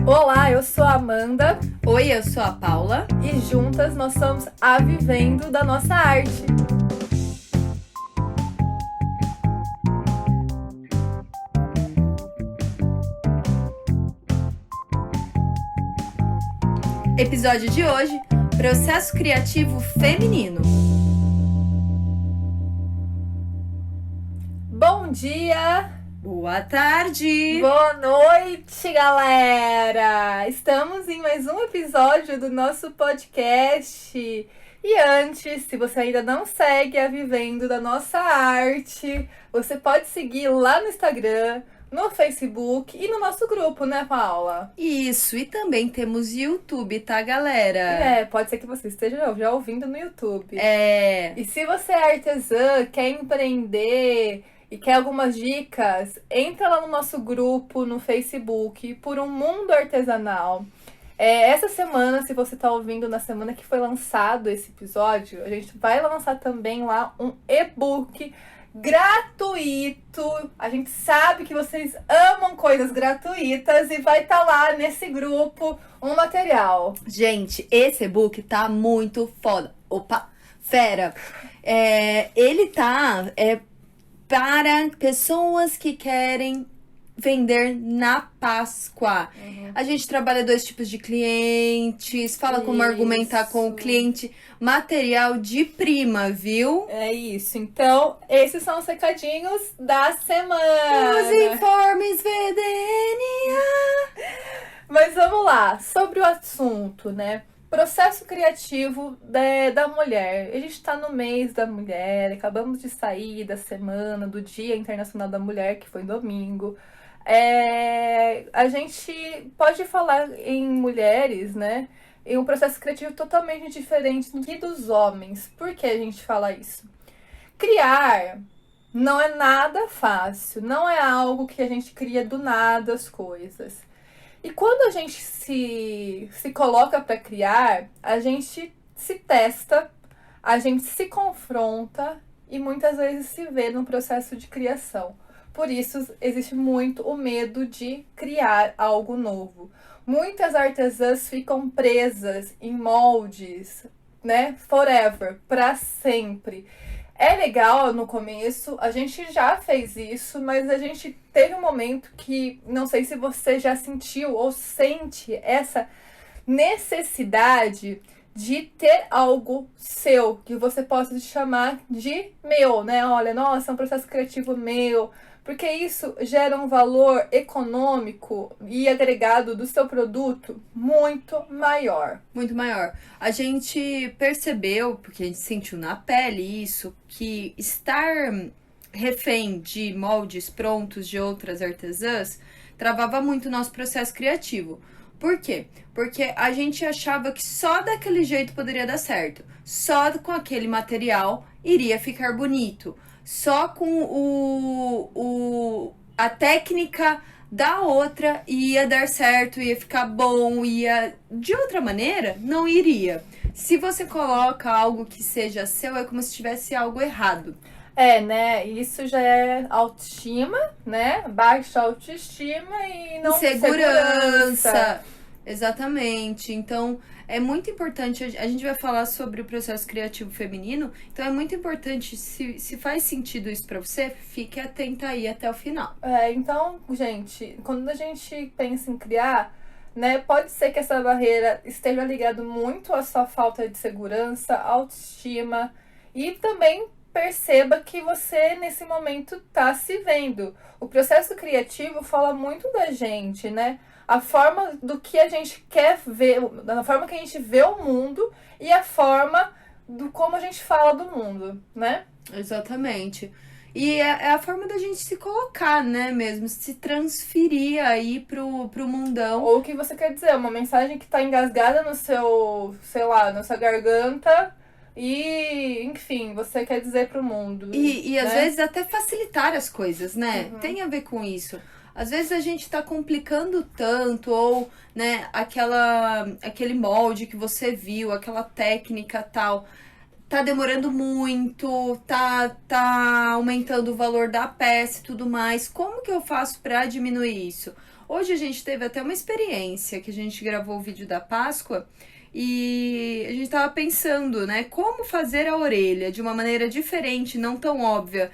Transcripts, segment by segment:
Olá, eu sou a Amanda. Oi, eu sou a Paula. E juntas nós somos a Vivendo da Nossa Arte. Episódio de hoje, processo criativo feminino. Bom dia! Boa tarde! Boa noite, galera! Estamos em mais um episódio do nosso podcast. E antes, se você ainda não segue a Vivendo da Nossa Arte, você pode seguir lá no Instagram, no Facebook e no nosso grupo, né, Paula? Isso, e também temos YouTube, tá, galera? Pode ser que você esteja já ouvindo no YouTube. E se você é artesã, quer empreender e quer algumas dicas, entra lá no nosso grupo no Facebook, Por um Mundo Artesanal. Essa semana, se você está ouvindo na semana que foi lançado esse episódio, a gente vai lançar também lá um e-book gratuito. A gente sabe que vocês amam coisas gratuitas e vai estar lá nesse grupo um material. Gente, esse e-book tá muito foda. Opa, fera! Ele tá para pessoas que querem vender na Páscoa. A gente trabalha 2 tipos de clientes, fala como argumentar com o cliente, material de prima, viu? É isso. Então, esses são os recadinhos da semana. Os informes VDNA. Mas vamos lá, sobre o assunto, né? Processo criativo da mulher. A gente está no mês da mulher, acabamos de sair da semana do Dia Internacional da Mulher, que foi domingo. A gente pode falar em mulheres, né? Em um processo criativo totalmente diferente do que dos homens. Por que a gente fala isso? Criar não é nada fácil, não é algo que a gente cria do nada as coisas. E quando a gente se coloca para criar, a gente se testa, a gente se confronta e muitas vezes se vê no processo de criação. Por isso, existe muito o medo de criar algo novo. Muitas artesãs ficam presas em moldes, né? Forever, para sempre. É legal no começo, a gente já fez isso, mas a gente teve um momento que, não sei se você já sentiu ou sente essa necessidade de ter algo seu, que você possa chamar de meu, né? Olha, nossa, é um processo criativo meu, porque isso gera um valor econômico e agregado do seu produto muito maior. Muito maior. A gente percebeu, porque a gente sentiu na pele isso, que estar refém de moldes prontos de outras artesãs travava muito o nosso processo criativo. Por quê? Porque a gente achava que só daquele jeito poderia dar certo. Só com aquele material iria ficar bonito. Só com a técnica da outra ia dar certo, ia ficar bom, de outra maneira, não iria. Se você coloca algo que seja seu, é como se tivesse algo errado. Né? Isso já é autoestima, né? Baixa autoestima e não segurança. Exatamente. Então, é muito importante, a gente vai falar sobre o processo criativo feminino, então é muito importante, se faz sentido isso pra você, fique atenta aí até o final. Então, gente, quando a gente pensa em criar, né, pode ser que essa barreira esteja ligada muito à sua falta de segurança, autoestima, e também perceba que você, nesse momento, tá se vendo. O processo criativo fala muito da gente, né? A forma do que a gente quer ver, da forma que a gente vê o mundo e a forma do como a gente fala do mundo, né? Exatamente. E é a forma da gente se colocar, né, mesmo, se transferir aí pro mundão. Ou o que você quer dizer, uma mensagem que tá engasgada no seu, sei lá, na sua garganta e, enfim, você quer dizer pro mundo. E né? Às vezes até facilitar as coisas, né? Tem a ver com isso. Às vezes a gente tá complicando tanto, ou, né, aquele molde que você viu, aquela técnica tal, tá demorando muito, tá aumentando o valor da peça e tudo mais. Como que eu faço pra diminuir isso? Hoje a gente teve até uma experiência que a gente gravou o vídeo da Páscoa e a gente tava pensando, né, como fazer a orelha de uma maneira diferente, não tão óbvia,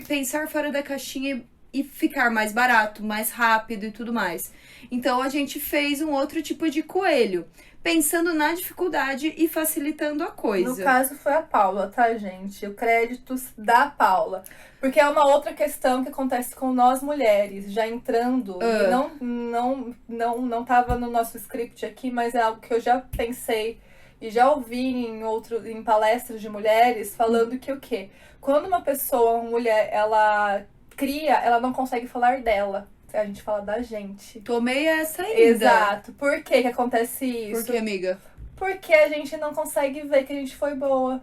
pensar fora da caixinha e ficar mais barato, mais rápido e tudo mais. Então a gente fez um outro tipo de coelho, pensando na dificuldade e facilitando a coisa. No caso foi a Paula, tá, gente? O crédito da Paula. Porque é uma outra questão que acontece com nós mulheres, já entrando, e não tava no nosso script aqui, mas é algo que eu já pensei e já ouvi em palestras de mulheres falando que o quê? Quando uma pessoa, uma mulher, ela cria, ela não consegue falar dela. A gente fala da gente. Tomei essa ainda. Exato. Por que acontece isso? Por que, amiga? Porque a gente não consegue ver que a gente foi boa,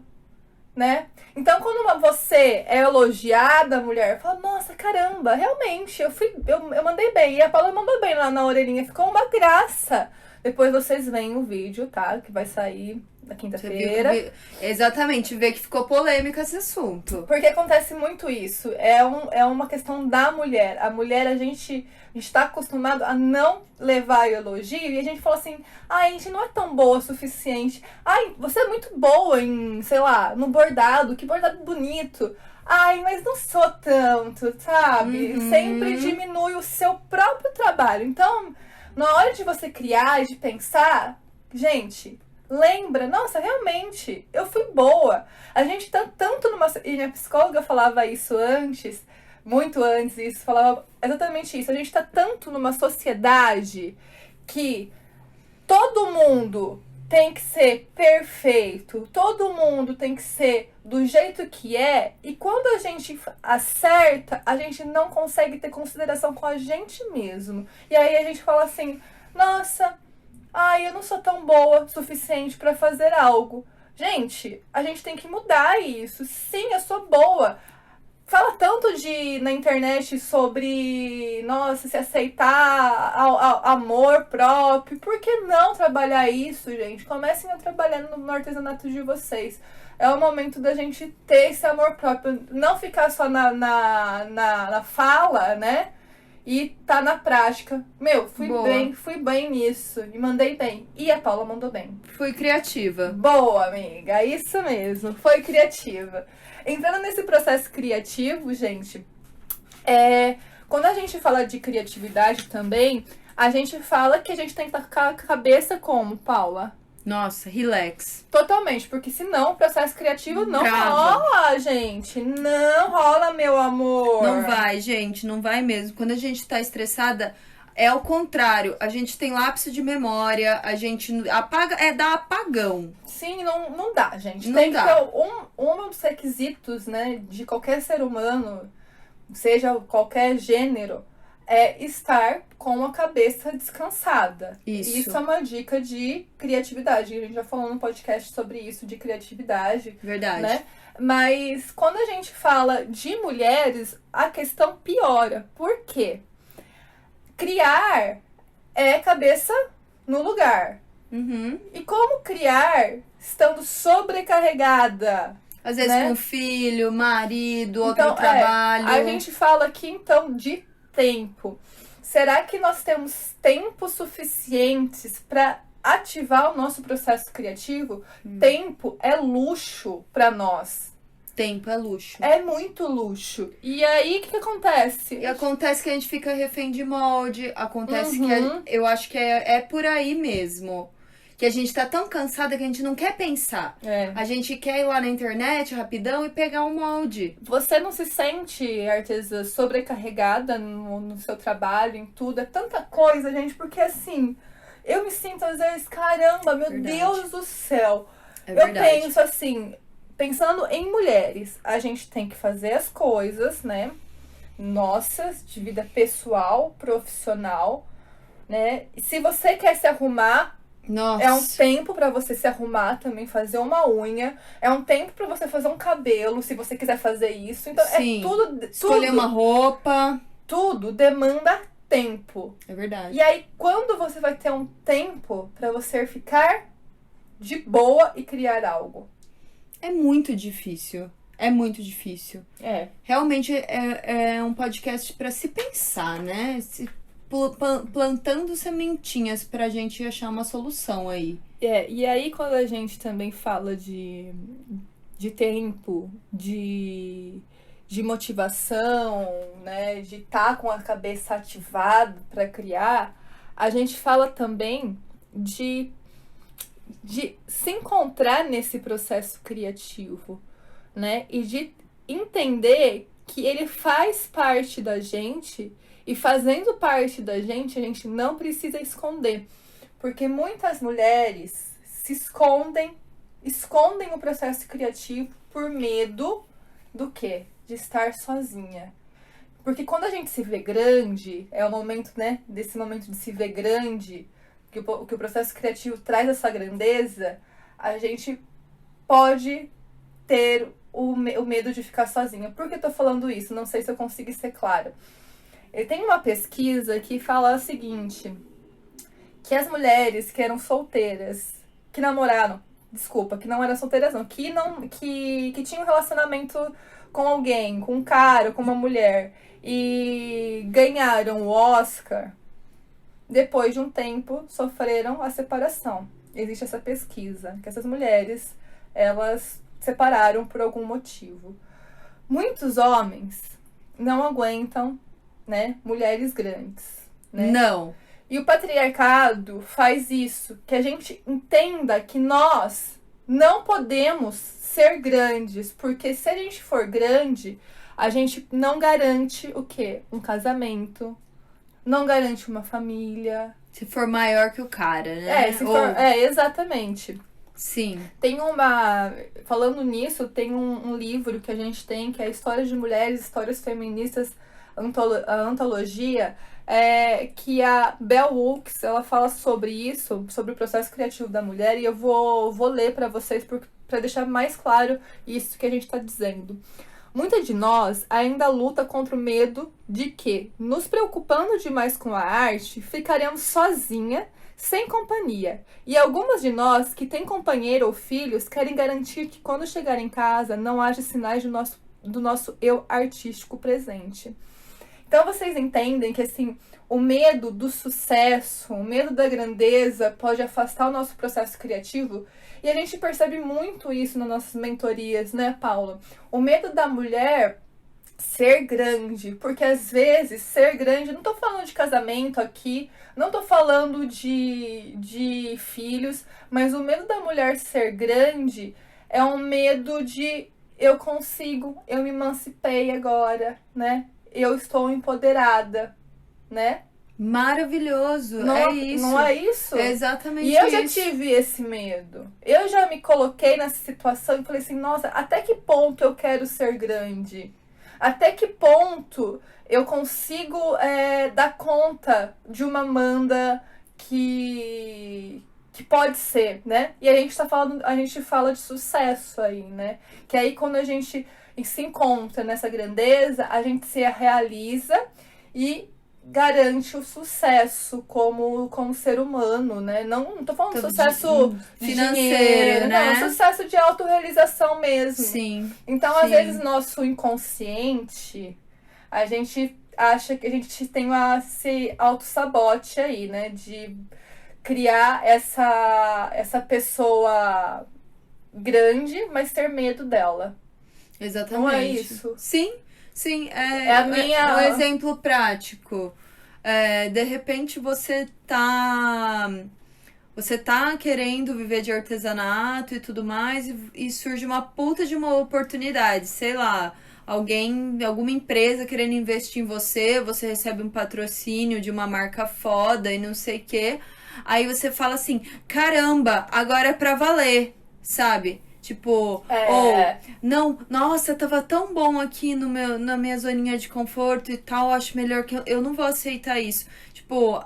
né? Então, quando você é elogiada, a mulher fala, nossa, caramba, realmente, eu mandei bem. E a Paula mandou bem lá na orelhinha, ficou uma graça. Depois vocês veem o vídeo, tá? Que vai sair na quinta-feira. Exatamente, ver que ficou polêmico esse assunto. Porque acontece muito isso. É uma questão da mulher. A mulher, a gente está acostumado a não levar elogio. E a gente fala assim, ai, a gente não é tão boa o suficiente. Ai, você é muito boa em, sei lá, no bordado. Que bordado bonito. Ai, mas não sou tanto, sabe? Sempre diminui o seu próprio trabalho. Então, na hora de você criar, de pensar, gente, lembra, nossa, realmente, eu fui boa. A gente tá tanto numa... E minha psicóloga falava isso antes, muito antes isso, falava exatamente isso. A gente tá tanto numa sociedade que todo mundo tem que ser perfeito, todo mundo tem que ser do jeito que é, e quando a gente acerta, a gente não consegue ter consideração com a gente mesmo. E aí a gente fala assim, nossa, ai, eu não sou tão boa o suficiente pra fazer algo. Gente, a gente tem que mudar isso. Sim, eu sou boa. Fala tanto na internet sobre, nossa, se aceitar, amor próprio. Por que não trabalhar isso, gente? Comecem a trabalhar no artesanato de vocês. É o momento da gente ter esse amor próprio. Não ficar só na fala, né? E tá na prática. Meu, fui bem nisso. E mandei bem. E a Paula mandou bem. Fui criativa. Boa, amiga. Isso mesmo. Foi criativa. Entrando nesse processo criativo, gente, quando a gente fala de criatividade também, a gente fala que a gente tem que estar com a cabeça como, Paula? Nossa, relax. Totalmente, porque senão o processo criativo não Trava. rola, gente. Não rola, meu amor. Não vai, gente, não vai mesmo. Quando a gente tá estressada, é ao contrário. A gente tem lapso de memória, a gente apaga, dá apagão. Sim, não dá, gente. Não tem dá. que ter um dos requisitos, né, de qualquer ser humano, seja qualquer gênero, é estar com a cabeça descansada. Isso. É uma dica de criatividade. A gente já falou no podcast sobre isso, de criatividade. Verdade. Né? Mas quando a gente fala de mulheres, a questão piora. Por quê? Criar é cabeça no lugar. E como criar estando sobrecarregada? Às vezes né? com filho, marido, Então, outro trabalho. A gente fala aqui, então, de tempo. Será que nós temos tempo suficientes para ativar o nosso processo criativo? Tempo é luxo para nós. Tempo é luxo. É muito luxo. E aí, o que acontece? E acontece que a gente fica refém de molde. Acontece que eu acho que é por aí mesmo. Que a gente tá tão cansada que a gente não quer pensar. A gente quer ir lá na internet rapidão e pegar um molde. Você não se sente, artesã, sobrecarregada no seu trabalho, em tudo? É tanta coisa, gente, porque assim, eu me sinto às vezes, caramba, meu Deus do céu. Eu penso assim, pensando em mulheres, a gente tem que fazer as coisas, né? Nossas, de vida pessoal, profissional, né? E se você quer se arrumar, nossa. É um tempo pra você se arrumar também, fazer uma unha. É um tempo pra você fazer um cabelo, se você quiser fazer isso. Então, sim. É tudo... Escolher uma roupa. Tudo demanda tempo. É verdade. E aí, quando você vai ter um tempo pra você ficar de boa e criar algo? É muito difícil. É muito difícil. Realmente é um podcast pra se pensar, né? plantando sementinhas pra gente achar uma solução aí. E aí quando a gente também fala de tempo, de motivação, né, de estar com a cabeça ativada para criar, a gente fala também de se encontrar nesse processo criativo, né, e de entender que ele faz parte da gente e fazendo parte da gente, a gente não precisa esconder, porque muitas mulheres se escondem o processo criativo por medo do quê? De estar sozinha. Porque quando a gente se vê grande, é o momento, né, desse momento de se ver grande, que o processo criativo traz essa grandeza, a gente pode ter o medo de ficar sozinha. Por que eu tô falando isso? Não sei se eu consegui ser clara. Tem uma pesquisa que fala o seguinte, que as mulheres que eram solteiras, que namoraram, que não eram solteiras não, que tinham um relacionamento com alguém, com um cara, com uma mulher, e ganharam o Oscar, depois de um tempo sofreram a separação. Existe essa pesquisa, que essas mulheres, elas separaram por algum motivo. Muitos homens não aguentam, né, mulheres grandes, né? Não. E o patriarcado faz isso, que a gente entenda que nós não podemos ser grandes, porque se a gente for grande, a gente não garante o quê? Um casamento, não garante uma família. Se for maior que o cara, né? Exatamente. Sim. Falando nisso, tem um livro que a gente tem, que é Histórias de Mulheres, Histórias Feministas, a antologia, que a Bell Hooks, ela fala sobre isso, sobre o processo criativo da mulher, e eu vou ler para vocês para deixar mais claro isso que a gente está dizendo. Muita de nós ainda luta contra o medo de que, nos preocupando demais com a arte, ficaremos sozinha, sem companhia. E algumas de nós que têm companheiro ou filhos querem garantir que quando chegar em casa não haja sinais do nosso eu artístico presente. Então vocês entendem que assim, o medo do sucesso, o medo da grandeza pode afastar o nosso processo criativo. E a gente percebe muito isso nas nossas mentorias, né, Paula? O medo da mulher ser grande, porque às vezes ser grande, não tô falando de casamento aqui, não tô falando de filhos, mas o medo da mulher ser grande é um medo de eu consigo, eu me emancipei agora, né? Eu estou empoderada, né? Maravilhoso, Não, é isso. Não é isso? É exatamente isso. E eu isso. já tive esse medo. Eu já me coloquei nessa situação e falei assim, nossa, até que ponto eu quero ser grande? Até que ponto eu consigo dar conta de uma Amanda que pode ser, né? E a gente fala de sucesso aí, né? Que aí quando a gente se encontra nessa grandeza, a gente se realiza e garante o sucesso como ser humano, né? Não tô falando sucesso financeiro, né? Não, sucesso de autorrealização mesmo. Sim. Então, às vezes, nosso inconsciente, a gente acha que a gente tem esse auto-sabote aí, né? De criar essa pessoa grande, mas ter medo dela. Exatamente. Não é isso? Sim. Um exemplo prático. De repente você tá querendo viver de artesanato e tudo mais e surge uma puta de uma oportunidade, sei lá, alguma empresa querendo investir em você recebe um patrocínio de uma marca foda e não sei o quê. Aí você fala assim, caramba, agora é pra valer, sabe? Tipo, não, nossa, tava tão bom aqui na minha zoninha de conforto e tal, acho melhor que eu não vou aceitar isso. Tipo,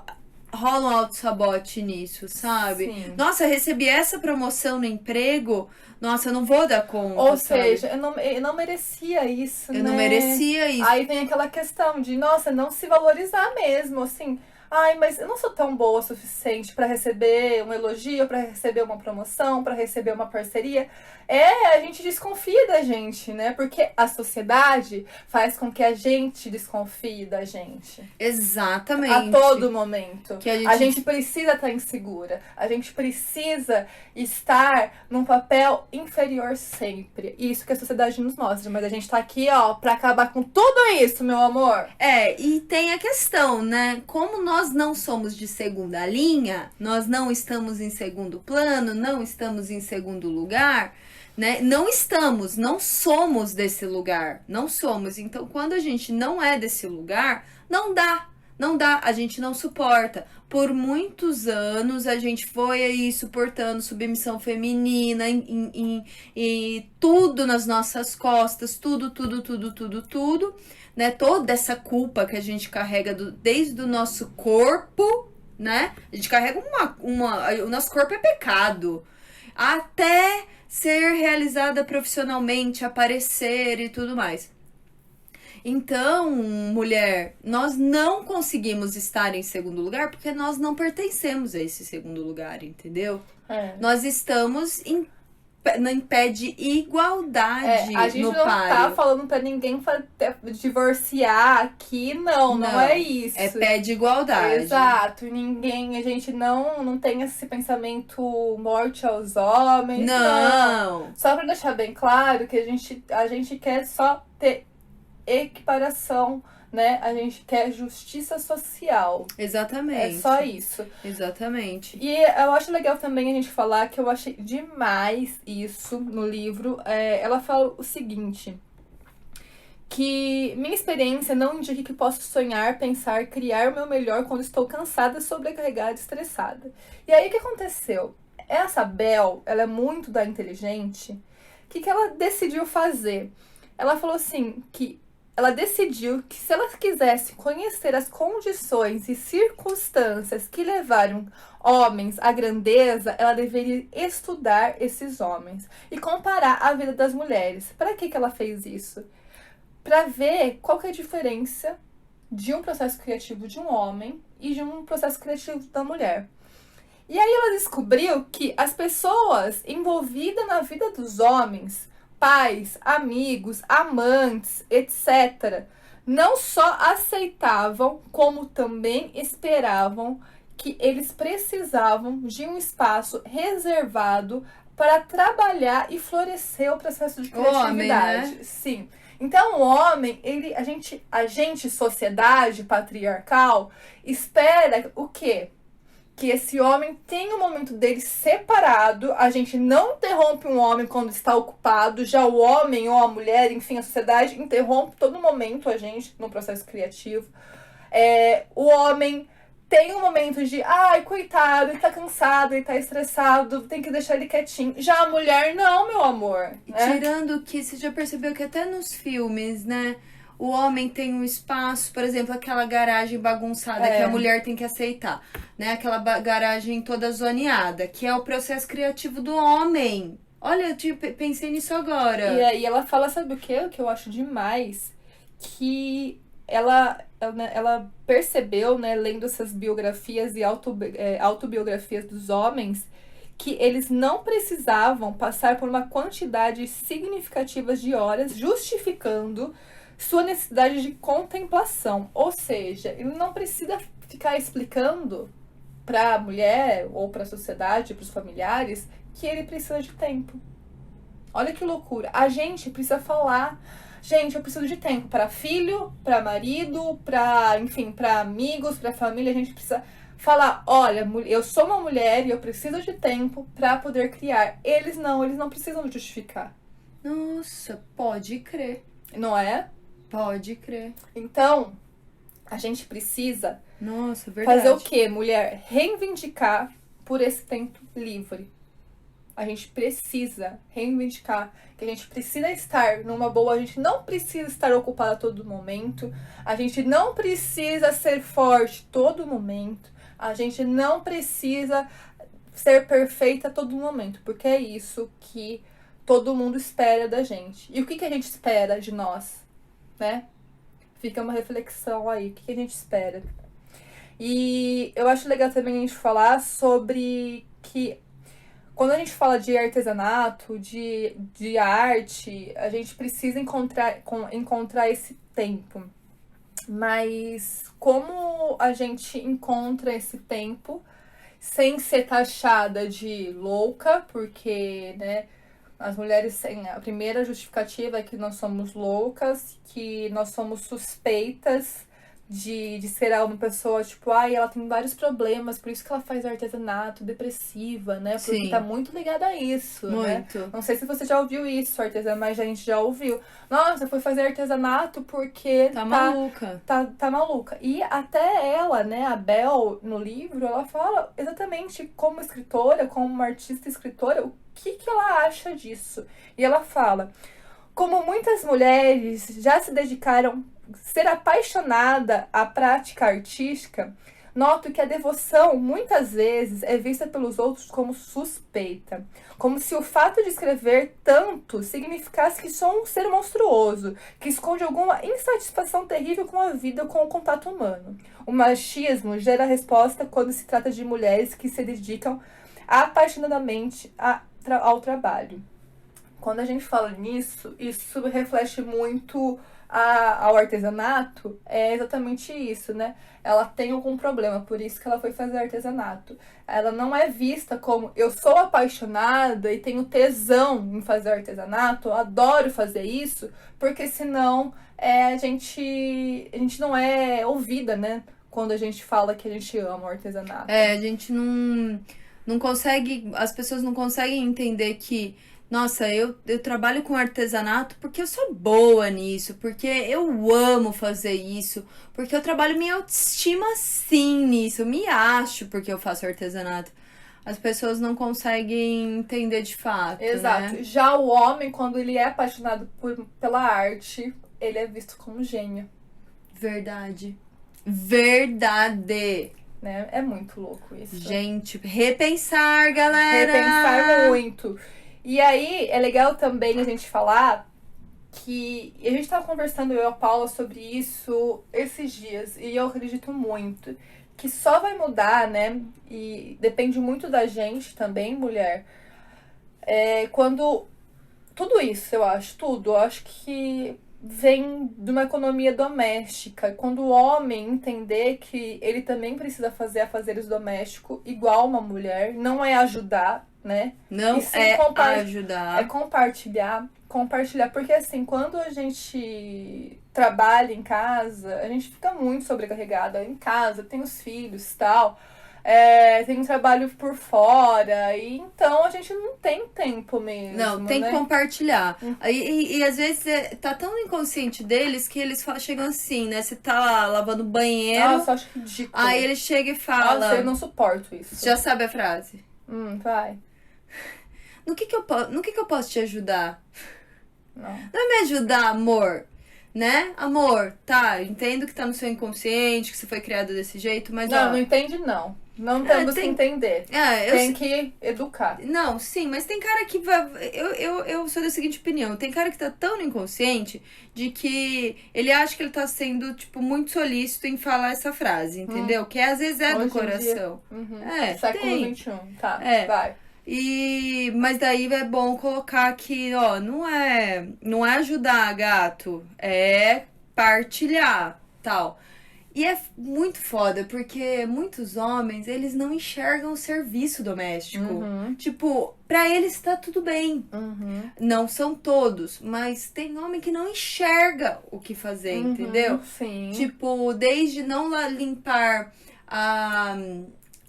rola um auto-sabote nisso, sabe? Sim. Nossa, eu recebi essa promoção no emprego, nossa, eu não vou dar conta. Ou sabe? seja, eu não merecia isso, Eu não merecia isso. Aí vem aquela questão de, nossa, não se valorizar mesmo, assim. ai, mas eu não sou tão boa o suficiente pra receber um elogio, pra receber uma promoção, pra receber uma parceria. A gente desconfia da gente, né? Porque a sociedade faz com que a gente desconfie da gente. Exatamente. A todo momento. Que A gente precisa estar insegura. A gente precisa estar num papel inferior sempre. Isso que a sociedade nos mostra. Mas a gente tá aqui, ó, pra acabar com tudo isso, meu amor. E tem a questão, né? Como nós não somos de segunda linha, nós não estamos em segundo plano, não estamos em segundo lugar, né? Não somos desse lugar, não somos. Então, quando a gente não é desse lugar, não dá, a gente não suporta. Por muitos anos a gente foi aí suportando submissão feminina e tudo nas nossas costas, tudo, né? Toda essa culpa que a gente carrega desde o nosso corpo, né? A gente carrega o nosso corpo é pecado. Até ser realizada profissionalmente, aparecer e tudo mais. Então, mulher, nós não conseguimos estar em segundo lugar porque nós não pertencemos a esse segundo lugar, entendeu? Nós estamos em pé de igualdade a gente no não páreo. tá falando pra ninguém divorciar aqui, não é isso. É pé de igualdade. Exato, a gente não tem esse pensamento morte aos homens. Não. Só pra deixar bem claro que a gente quer só ter equiparação, né? A gente quer justiça social. Exatamente. É só isso. Exatamente. E eu acho legal também a gente falar que eu achei demais isso no livro. Ela fala o seguinte, que minha experiência não indica que posso sonhar, pensar, criar o meu melhor quando estou cansada, sobrecarregada e estressada. E aí o que aconteceu? Essa Bel, ela é muito da inteligente. O que ela decidiu fazer? Ela falou assim, que ela decidiu que se ela quisesse conhecer as condições e circunstâncias que levaram homens à grandeza, ela deveria estudar esses homens e comparar a vida das mulheres. Para que ela fez isso? Para ver qual que é a diferença de um processo criativo de um homem e de um processo criativo da mulher. E aí ela descobriu que as pessoas envolvidas na vida dos homens, pais, amigos, amantes, etc., não só aceitavam, como também esperavam que eles precisavam de um espaço reservado para trabalhar e florescer o processo de criatividade. Homem, né? Sim. Então, o homem, a gente, sociedade patriarcal, espera o quê? Que esse homem tenha um momento dele separado. A gente não interrompe um homem quando está ocupado. Já o homem ou a mulher, enfim, a sociedade interrompe todo momento a gente no processo criativo. O homem tem um momento de, ai, coitado, ele tá cansado, ele tá estressado, tem que deixar ele quietinho. Já a mulher, não, meu amor. Né? Tirando que, você já percebeu que até nos filmes, né? O homem tem um espaço, por exemplo, aquela garagem bagunçada que a mulher tem que aceitar, né? Aquela garagem toda zoneada, que é o processo criativo do homem. Olha, eu pensei nisso agora. E aí ela fala, sabe o que? O que eu acho demais? Que ela percebeu, né, lendo essas biografias e autobiografias dos homens, que eles não precisavam passar por uma quantidade significativa de horas justificando sua necessidade de contemplação. Ou seja, ele não precisa ficar explicando para a mulher ou para a sociedade, para os familiares, que ele precisa de tempo. Olha que loucura. A gente precisa falar, gente, eu preciso de tempo para filho, para marido, para, enfim, para amigos, para família. A gente precisa falar, olha, eu sou uma mulher e eu preciso de tempo para poder criar. Eles não precisam justificar. Nossa, pode crer. Não é? Pode crer. Então, a gente precisa verdade. fazer o quê, mulher? Reivindicar por esse tempo livre. A gente precisa reivindicar que a gente precisa estar numa boa, a gente não precisa estar ocupada a todo momento, a gente não precisa ser forte todo momento, a gente não precisa ser perfeita a todo momento, porque é isso que todo mundo espera da gente. E o que a gente espera de nós? Né? Fica uma reflexão aí, o que a gente espera. E eu acho legal também a gente falar sobre que quando a gente fala de artesanato, de arte, a gente precisa encontrar esse tempo. Mas como a gente encontra esse tempo sem ser taxada de louca, porque, né, as mulheres têm a primeira justificativa é que nós somos loucas, que nós somos suspeitas de ser uma pessoa, tipo, ai, ela tem vários problemas, por isso que ela faz artesanato, depressiva, né? Porque tá Sim, muito ligada a isso, né? muito. Não sei se você já ouviu isso, artesanato, mas a gente já ouviu. Nossa, foi fazer artesanato porque Tá maluca. tá maluca. E até ela, né, a Bel, no livro, ela fala exatamente como escritora, como uma artista escritora, o que ela acha disso. E ela fala, como muitas mulheres já se dedicaram a ser apaixonada à prática artística, noto que a devoção muitas vezes é vista pelos outros como suspeita, como se o fato de escrever tanto significasse que sou um ser monstruoso, que esconde alguma insatisfação terrível com a vida, com o contato humano. O machismo gera resposta quando se trata de mulheres que se dedicam apaixonadamente ao trabalho. Quando a gente fala nisso, isso reflete muito ao artesanato, é exatamente isso, né? Ela tem algum problema, por isso que ela foi fazer artesanato. Ela não é vista como eu sou apaixonada e tenho tesão em fazer artesanato, eu adoro fazer isso, porque senão a gente não é ouvida, né? Quando a gente fala que a gente ama o artesanato. A gente não consegue, as pessoas não conseguem entender que, nossa, eu trabalho com artesanato porque eu sou boa nisso, porque eu amo fazer isso, porque eu trabalho minha autoestima sim nisso, eu me acho porque eu faço artesanato. As pessoas não conseguem entender de fato, Exato. né? Já o homem, quando ele é apaixonado pela arte, ele é visto como gênio, Verdade. Verdade. né? É muito louco isso. Gente, repensar, galera. Repensar muito. E aí, é legal também a gente falar que a gente tava conversando, eu e a Paula, sobre isso esses dias, e eu acredito muito que só vai mudar, né? E depende muito da gente também, mulher. Quando tudo isso, eu acho, tudo, eu acho que vem de uma economia doméstica. Quando o homem entender que ele também precisa fazer afazeres domésticos igual uma mulher, não é ajudar, né? Não E sim é é ajudar. compartilhar, porque assim, quando a gente trabalha em casa, a gente fica muito sobrecarregada em casa, tem os filhos e tal. Tem um trabalho por fora, e então a gente não tem tempo mesmo. Não, tem né? que compartilhar. E às vezes tá tão inconsciente deles que eles chegam assim, né? Você tá lá lavando o banheiro, Nossa, acho ridículo. aí ele chega e Nossa, fala. eu não suporto isso. Já sabe a frase? Vai. No que eu posso te ajudar? Não. Não é me ajudar, amor. Né? Amor, tá, entendo que tá no seu inconsciente, que você foi criado desse jeito, mas Não, ó. não entende, não. Não temos que entender. Eu Tem que educar. Não, sim, mas tem cara que vai. Eu sou da seguinte opinião: tem cara que tá tão no inconsciente de que ele acha que ele tá sendo, tipo, muito solícito em falar essa frase, entendeu? Que às vezes é do Hoje em coração. Século Tem. XXI. Tá, É. vai. Mas daí é bom colocar que, ó, não é ajudar, gato, é partilhar, tal. E é muito foda, porque muitos homens, eles não enxergam o serviço doméstico. Tipo, pra eles tá tudo bem. Não são todos, mas tem homem que não enxerga o que fazer, entendeu? Sim. Tipo, desde não limpar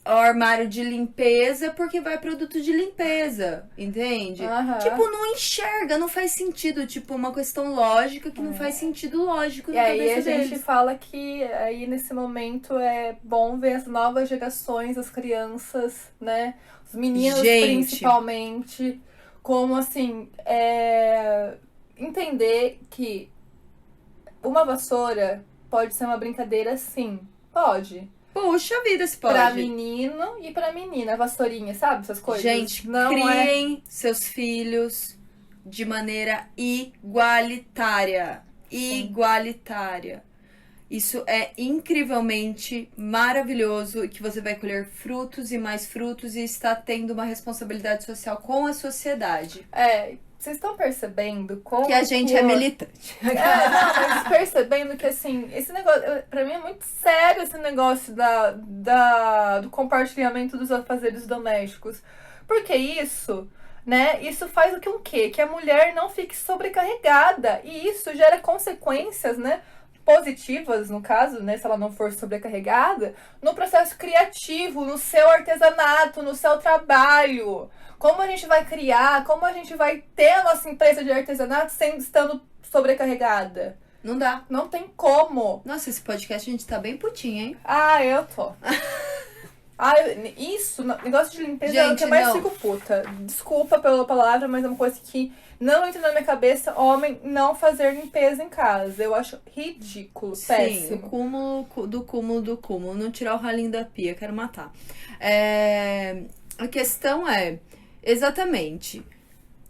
o armário de limpeza porque vai produto de limpeza, entende? Tipo, não enxerga, não faz sentido. Tipo, uma questão lógica que não faz sentido lógico na cabeça E aí a deles. gente fala que aí nesse momento é bom ver as novas gerações, as crianças, né? Os meninos principalmente, como assim, entender que uma vassoura pode ser uma brincadeira, sim. Pode. Puxa vida, se pode. Pra menino e pra menina, vassourinha, sabe? Essas coisas. Gente, não criem seus filhos de maneira igualitária. Igualitária. Isso é incrivelmente maravilhoso, que você vai colher frutos e mais frutos e está tendo uma responsabilidade social com a sociedade. Vocês estão percebendo como... Que a gente é militante. Não, mas percebendo que, assim, esse negócio... Pra mim é muito sério esse negócio do compartilhamento dos afazeres domésticos. Porque isso, né, isso faz o quê? Que a mulher não fique sobrecarregada. E isso gera consequências, né, positivas, no caso, né, se ela não for sobrecarregada, no processo criativo, no seu artesanato, no seu trabalho. Como a gente vai criar, como a gente vai ter a nossa empresa de artesanato estando sobrecarregada? Não dá. Não tem como. Nossa, esse podcast a gente tá bem putinho, hein? Eu tô. Isso, negócio de limpeza, gente, é o que eu mais não. fico puta. Desculpa pela palavra, mas é uma coisa que não entra na minha cabeça, homem não fazer limpeza em casa. Eu acho ridículo, péssimo. Sim, o cúmulo do cúmulo. Não tirar o ralinho da pia, quero matar. A questão é, exatamente,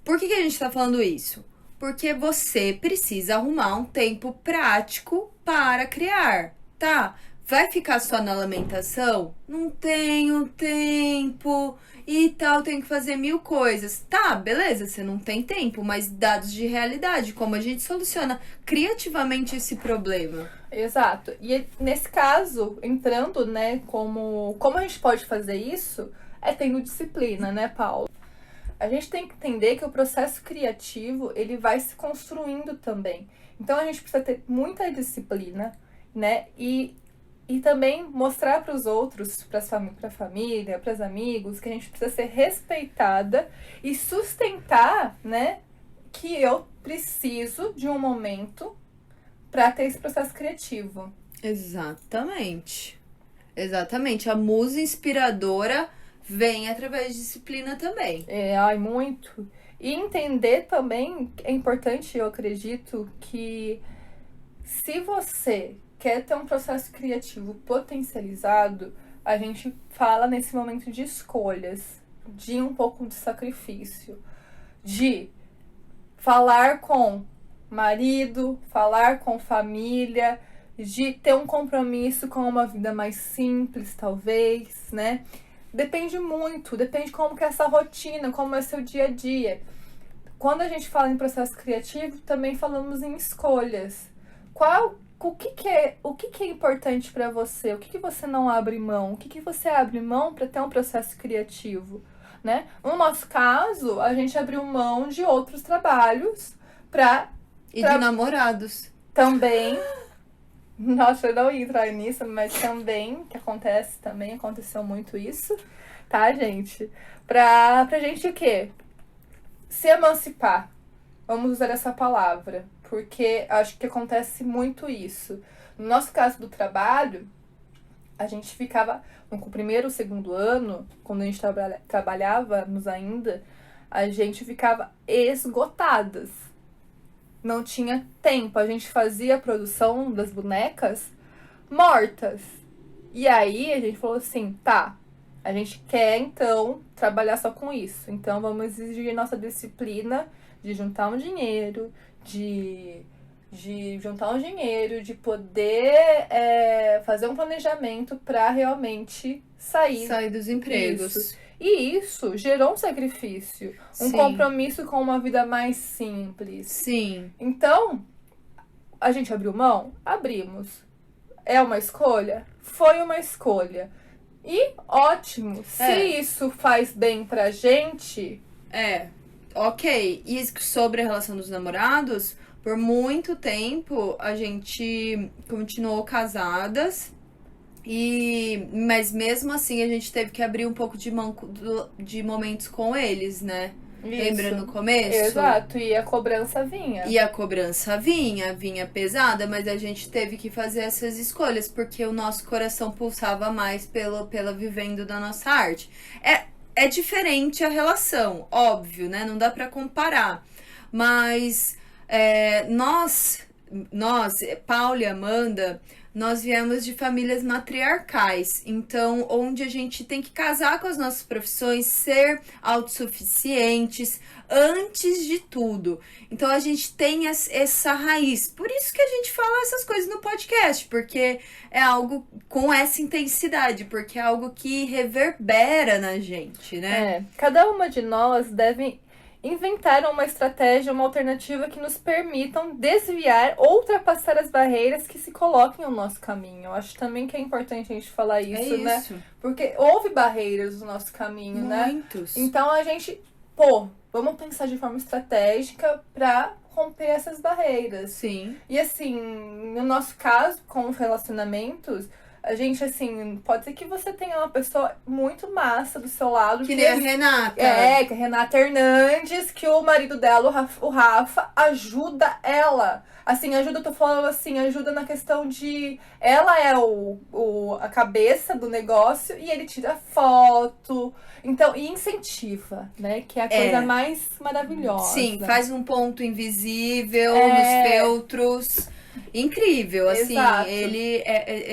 por que a gente tá falando isso? Porque você precisa arrumar um tempo prático para criar, tá? Vai ficar só na lamentação? Não tenho tempo e tal, tenho que fazer 1000 coisas. Tá, beleza, você não tem tempo, mas dados de realidade, como a gente soluciona criativamente esse problema. Exato. E nesse caso, entrando, né, como a gente pode fazer isso, é tendo disciplina, né, Paulo? A gente tem que entender que o processo criativo, ele vai se construindo também. Então, a gente precisa ter muita disciplina, né, e também mostrar para os outros, para a família, para os amigos, que a gente precisa ser respeitada e sustentar, né, que eu preciso de um momento para ter esse processo criativo. Exatamente. Exatamente. A musa inspiradora vem através de disciplina também. Muito. E entender também, é importante, eu acredito, que se você quer ter um processo criativo potencializado, a gente fala nesse momento de escolhas, de um pouco de sacrifício, de falar com marido, falar com família, de ter um compromisso com uma vida mais simples, talvez, né? Depende muito, depende como que é essa rotina, como é seu dia a dia. Quando a gente fala em processo criativo, também falamos em escolhas. O que é importante para você? O que você não abre mão? O que você abre mão para ter um processo criativo, né? No nosso caso, a gente abriu mão de outros trabalhos de namorados. Também. Nossa, eu não ia entrar nisso, mas também, que aconteceu muito isso, tá, gente? Pra gente o quê? Se emancipar. Vamos usar essa palavra, porque acho que acontece muito isso. No nosso caso do trabalho, a gente ficava, no primeiro, segundo ano, quando a gente trabalhávamos ainda, a gente ficava esgotadas. Não tinha tempo, a gente fazia a produção das bonecas mortas. E aí a gente falou assim, tá, a gente quer então trabalhar só com isso. Então vamos exigir nossa disciplina de juntar um dinheiro, de poder fazer um planejamento para realmente sair dos empregos. Disso. E isso gerou um sacrifício, um Sim. compromisso com uma vida mais simples. Sim. Então, a gente abriu mão? Abrimos. É uma escolha? Foi uma escolha. E ótimo, se isso faz bem pra gente... Ok. E sobre a relação dos namorados, por muito tempo a gente continuou casadas, mas mesmo assim a gente teve que abrir um pouco de mão de momentos com eles, né? Isso. Lembra no começo? Exato, e a cobrança vinha. Vinha pesada, mas a gente teve que fazer essas escolhas, porque o nosso coração pulsava mais pela vivendo da nossa arte. É diferente a relação, óbvio, né? Não dá pra comparar. Mas nós, Paulo e Amanda, nós viemos de famílias matriarcais, então onde a gente tem que casar com as nossas profissões, ser autossuficientes antes de tudo. Então a gente tem essa raiz. Por isso que a gente fala essas coisas no podcast, porque é algo com essa intensidade, porque é algo que reverbera na gente, né? Cada uma de nós deve inventar uma estratégia, uma alternativa que nos permitam desviar ou ultrapassar as barreiras que se colocam no nosso caminho. Eu acho também que é importante a gente falar isso, né? Porque houve barreiras no nosso caminho, Muitos. né? Então a gente, vamos pensar de forma estratégica para romper essas barreiras. Sim. E assim, no nosso caso, com os relacionamentos, a gente, assim, pode ser que você tenha uma pessoa muito massa do seu lado. Que nem a Renata. Que a Renata Hernandes, que o marido dela, o Rafa, ajuda ela. Assim, ajuda, eu tô falando assim, ajuda na questão de... Ela é a cabeça do negócio e ele tira foto. Então, e incentiva, né? Que é a coisa mais maravilhosa. Sim, faz um ponto invisível nos feltros. Incrível, assim, Exato. Ele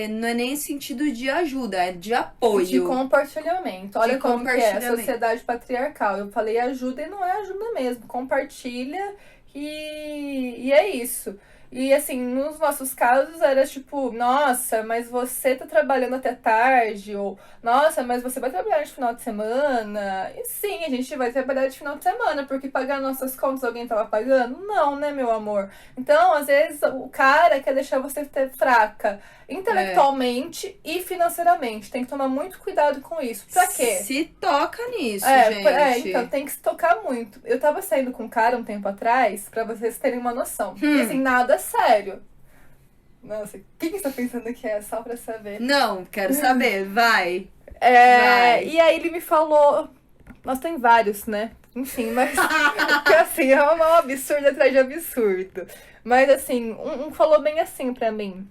não é nem sentido de ajuda, é de apoio. De compartilhamento. Olha como que é a sociedade patriarcal. Eu falei ajuda e não é ajuda mesmo. Compartilha e é isso. E assim, nos nossos casos era tipo, nossa, mas você tá trabalhando até tarde, ou nossa, mas você vai trabalhar de final de semana. E sim, a gente vai trabalhar de final de semana, porque pagar nossas contas alguém tava pagando? Não, né, meu amor? Então, às vezes, o cara quer deixar você fraca intelectualmente e financeiramente. Tem que tomar muito cuidado com isso. Pra quê? Se toca nisso, gente. Então, tem que se tocar muito. Eu tava saindo com um cara um tempo atrás, pra vocês terem uma noção. E assim, nada sério. Nossa, o que você tá pensando que é? Só pra saber. Não, quero saber. Vai. Vai. E aí ele me falou... Nossa, tem vários, né? Enfim, mas... Porque assim, é um absurdo atrás de absurdo. Mas assim, um falou bem assim pra mim.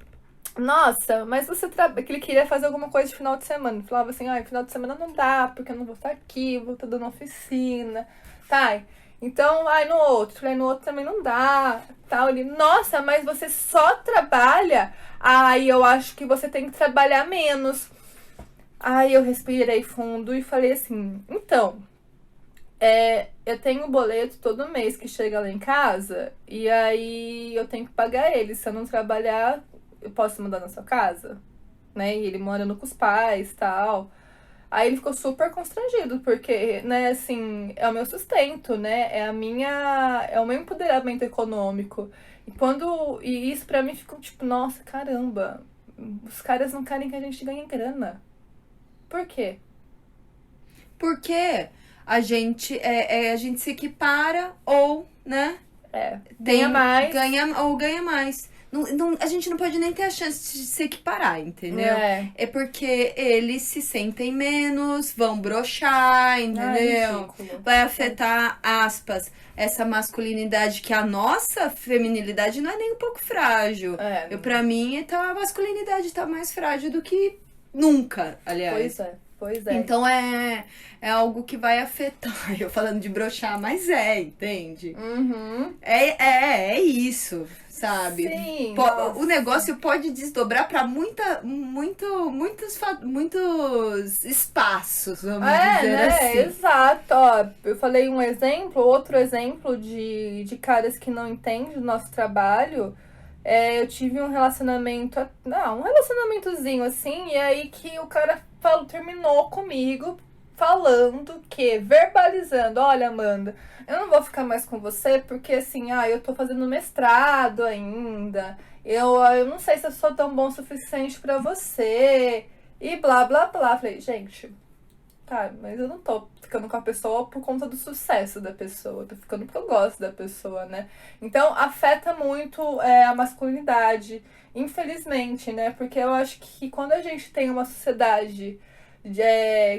Nossa, mas você que ele queria fazer alguma coisa de final de semana. Ele falava assim, final de semana não dá, porque eu não vou estar aqui, vou estar dando oficina. Tá, então, no outro. Falei, no outro também não dá. Tal. Ele, nossa, mas você só trabalha? Aí eu acho que você tem que trabalhar menos. Aí eu respirei fundo e falei assim, então, eu tenho um boleto todo mês que chega lá em casa, e aí eu tenho que pagar ele. Se eu não trabalhar, eu posso mudar na sua casa? Né? E ele morando com os pais e tal. Aí ele ficou super constrangido, porque, né, assim, é o meu sustento, né? É o meu empoderamento econômico. E isso pra mim ficou tipo, nossa, caramba, os caras não querem que a gente ganhe grana. Por quê? Porque a gente se equipara ou, né? Ganha mais. Ganha mais. Não, a gente não pode nem ter a chance de se equiparar, entendeu? É porque eles se sentem menos, vão broxar, entendeu? Vai afetar, aspas, essa masculinidade, que a nossa feminilidade não é nem um pouco frágil. Pra mim, a masculinidade tá mais frágil do que nunca, aliás. Pois é. Então é algo que vai afetar. Eu falando de broxar, mas entende? Uhum. É isso, sabe? Sim. O negócio pode desdobrar pra muitos espaços, vamos dizer assim. Exato. Ó, eu falei um exemplo, outro exemplo de caras que não entendem o nosso trabalho. Eu tive um relacionamentozinho assim, e aí que o cara terminou comigo verbalizando, olha, Amanda, eu não vou ficar mais com você porque assim, eu tô fazendo mestrado ainda, eu não sei se eu sou tão bom o suficiente pra você, e blá, blá, blá. Falei, gente, tá, mas eu não tô ficando com a pessoa por conta do sucesso da pessoa, eu tô ficando porque eu gosto da pessoa, né? Então, afeta muito a masculinidade, infelizmente, né? Porque eu acho que quando a gente tem uma sociedade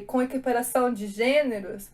com equiparação de gêneros,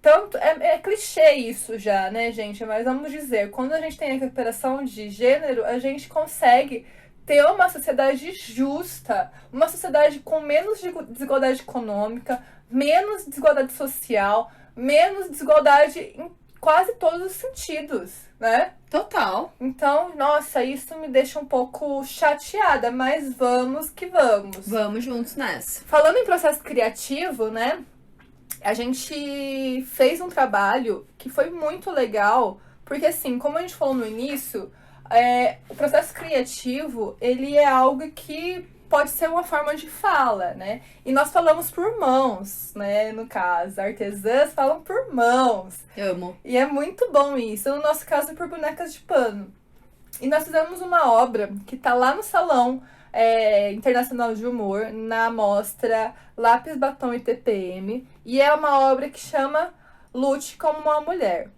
tanto é clichê isso já, né, gente? Mas vamos dizer, quando a gente tem equiparação de gênero, a gente consegue ter uma sociedade justa, uma sociedade com menos desigualdade econômica, menos desigualdade social, menos desigualdade em quase todos os sentidos, né? Total. Então, nossa, isso me deixa um pouco chateada, mas vamos que vamos. Vamos juntos nessa. Falando em processo criativo, né? A gente fez um trabalho que foi muito legal, porque assim, como a gente falou no início, o processo criativo, ele é algo que pode ser uma forma de fala, né? E nós falamos por mãos, né? No caso, artesãs falam por mãos. Amo. E é muito bom isso. No nosso caso, por bonecas de pano. E nós fizemos uma obra que tá lá no Salão Internacional de Humor, na mostra Lápis, Batom e TPM. E é uma obra que chama Lute como uma Mulher.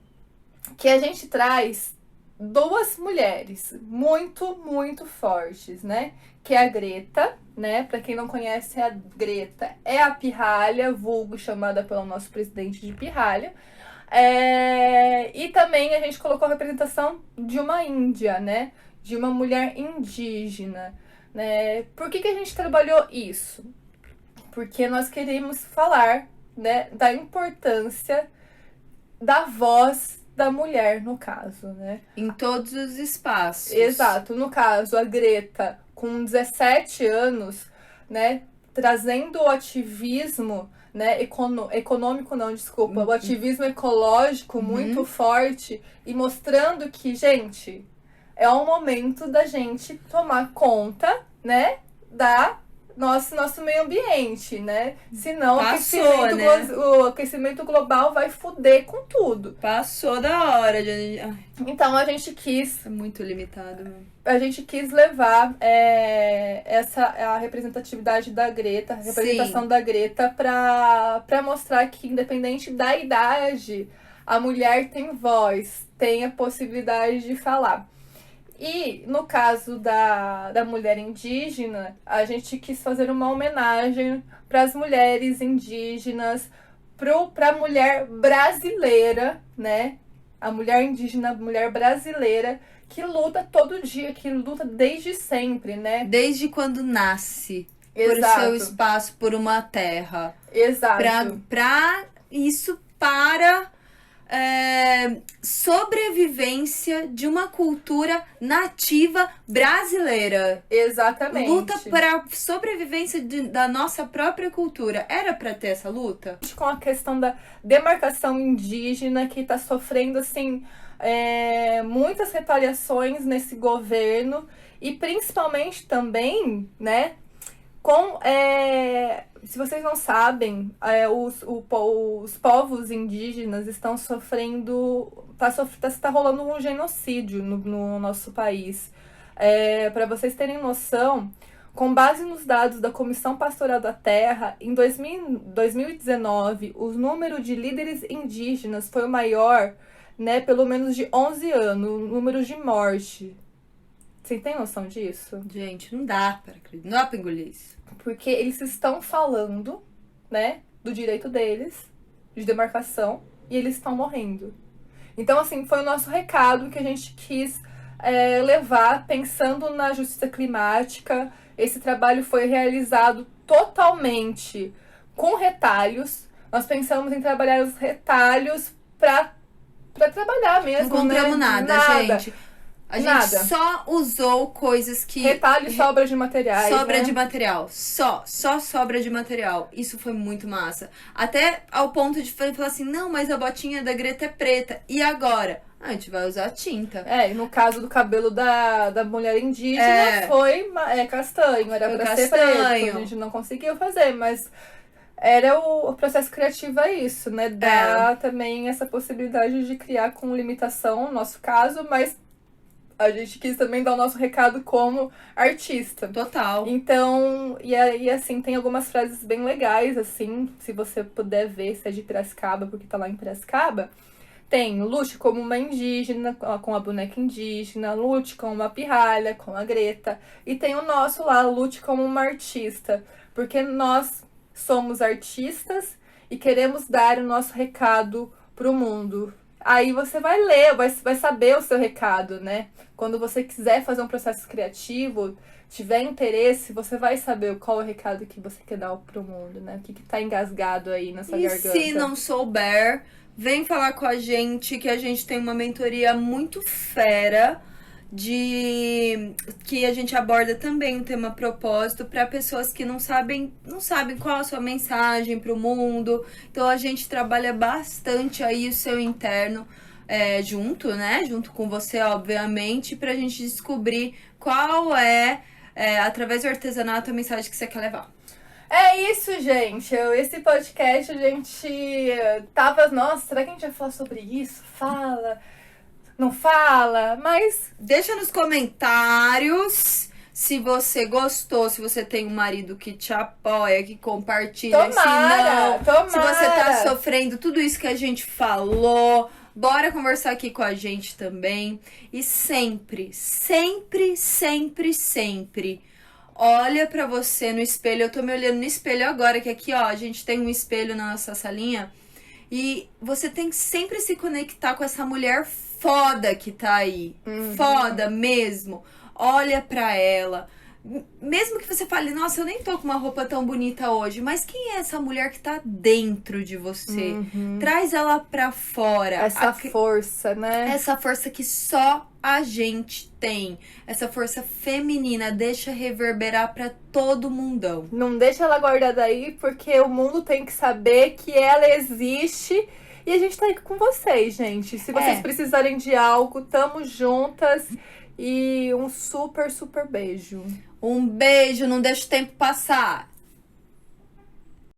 Que a gente traz duas mulheres muito, muito fortes, né? Que é a Greta, né? Pra quem não conhece, a Greta é a pirralha, vulgo chamada pelo nosso presidente de pirralha. E também a gente colocou a representação de uma índia, né? De uma mulher indígena, né? Por que a gente trabalhou isso? Porque nós queremos falar, né, da importância da voz da mulher, no caso, né? Em todos os espaços. Exato. No caso, a Greta, com 17 anos, né, trazendo o ativismo, né, econômico não, desculpa, o ativismo ecológico muito forte e mostrando que, gente, é o momento da gente tomar conta, né, da nosso meio ambiente, né? Senão Passou, o aquecimento global vai foder com tudo. Passou da hora. Então a gente quis... É muito limitado, mesmo. A gente quis levar a representatividade da Greta, a representação Sim. da Greta pra mostrar que, independente da idade, a mulher tem voz, tem a possibilidade de falar. E no caso da mulher indígena, a gente quis fazer uma homenagem para as mulheres indígenas, para a mulher brasileira, né? A mulher indígena, a mulher brasileira, que luta todo dia, que luta desde sempre, né? Desde quando nasce. Exato. Por seu espaço, por uma terra. Exato. Para sobrevivência de uma cultura nativa brasileira. Exatamente. Luta para a sobrevivência da nossa própria cultura. Era para ter essa luta? Com a questão da demarcação indígena, que está sofrendo, assim, muitas retaliações nesse governo. E principalmente também, né, com... se vocês não sabem, os povos indígenas estão sofrendo... Tá rolando um genocídio no nosso país. Para vocês terem noção, com base nos dados da Comissão Pastoral da Terra, em 2019, o número de líderes indígenas foi o maior, né, pelo menos de 11 anos, o número de morte. Você tem noção disso? Gente, não dá para acreditar. Não dá para engolir isso. Porque eles estão falando, né, do direito deles, de demarcação, e eles estão morrendo. Então, assim, foi o nosso recado que a gente quis levar, pensando na justiça climática. Esse trabalho foi realizado totalmente com retalhos. Nós pensamos em trabalhar os retalhos para trabalhar mesmo, não compramos né? nada, gente. A gente Nada. só usou coisas que... Retalho e sobra de materiais, Sobra né? de material. Só sobra de material. Isso foi muito massa. Até ao ponto de falar assim, não, mas a botinha da Greta é preta. E agora? A gente vai usar tinta. E no caso do cabelo da mulher indígena, foi castanho. Era Foi pra ser castanho. preto. A gente não conseguiu fazer, mas... Era o processo criativo, é isso, né? Dá também essa possibilidade de criar com limitação, no nosso caso, mas... A gente quis também dar o nosso recado como artista. Total. Então, e aí, assim, tem algumas frases bem legais, assim, se você puder ver, se é de Piracicaba, porque tá lá em Piracicaba. Tem lute como uma indígena, com a boneca indígena, lute como uma pirralha, com a Greta. E tem o nosso lá, lute como uma artista, porque nós somos artistas e queremos dar o nosso recado pro mundo. Aí você vai ler, vai saber o seu recado, né? Quando você quiser fazer um processo criativo, tiver interesse, você vai saber qual é o recado que você quer dar pro mundo, né? O que tá engasgado aí na sua garganta. E se não souber, vem falar com a gente, que a gente tem uma mentoria muito fera, que a gente aborda também o tema propósito para pessoas que não sabem qual a sua mensagem para o mundo. Então a gente trabalha bastante aí o seu interno junto, né? Junto com você, obviamente, para a gente descobrir qual através do artesanato, a mensagem que você quer levar. É isso, gente. Esse podcast a gente tava. Nossa, será que a gente vai falar sobre isso? Fala. Não fala, mas deixa nos comentários se você gostou, se você tem um marido que te apoia, que compartilha, tomara. Se você tá sofrendo tudo isso que a gente falou, bora conversar aqui com a gente também. E sempre, sempre, sempre, sempre olha pra você no espelho. Eu tô me olhando no espelho agora, que aqui, ó, a gente tem um espelho na nossa salinha. E você tem que sempre se conectar com essa mulher foda que tá aí. Foda mesmo. Olha pra ela. Mesmo que você fale, nossa, eu nem tô com uma roupa tão bonita hoje. Mas quem é essa mulher que tá dentro de você? Traz ela pra fora. Essa força, né? Essa força que só a gente tem. Essa força feminina. Deixa reverberar pra todo mundão. Não deixa ela guardada aí, porque o mundo tem que saber que ela existe. E a gente tá aí com vocês, gente. Se vocês precisarem de algo, tamo juntas. E um super, super beijo. Um beijo, não deixa o tempo passar.